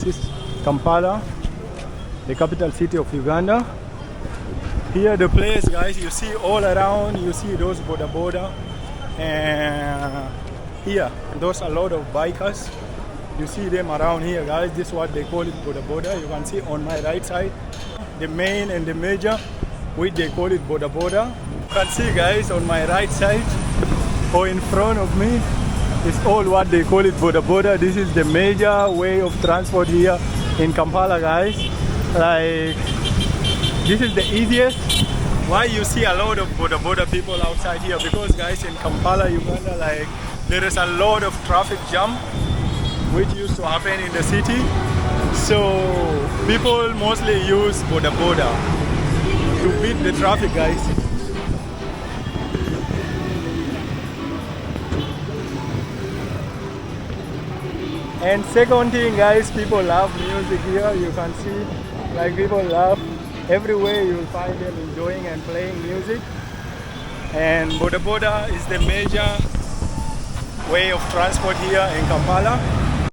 This is Kampala, the capital city of Uganda. Here the place, guys, you see all around, you see those boda, and here those a lot of bikers. You see them around here, guys. This is what they call it, boda. You can see on my right side the main and the major, which they call it boda. You can see, guys, on my right side or in front of me, it's all what they call it boda. This is the major way of transport here in Kampala, guys. Like, this is the easiest. Why you see a lot of boda people outside here? Because, guys, in Kampala, Uganda, like, there is a lot of traffic jam which used to happen in the city. So people mostly use boda to beat the traffic, guys. And second thing, guys, people love music here. You can see, like, people love everywhere. You'll find them enjoying and playing music. And boda is the major way of transport here in Kampala.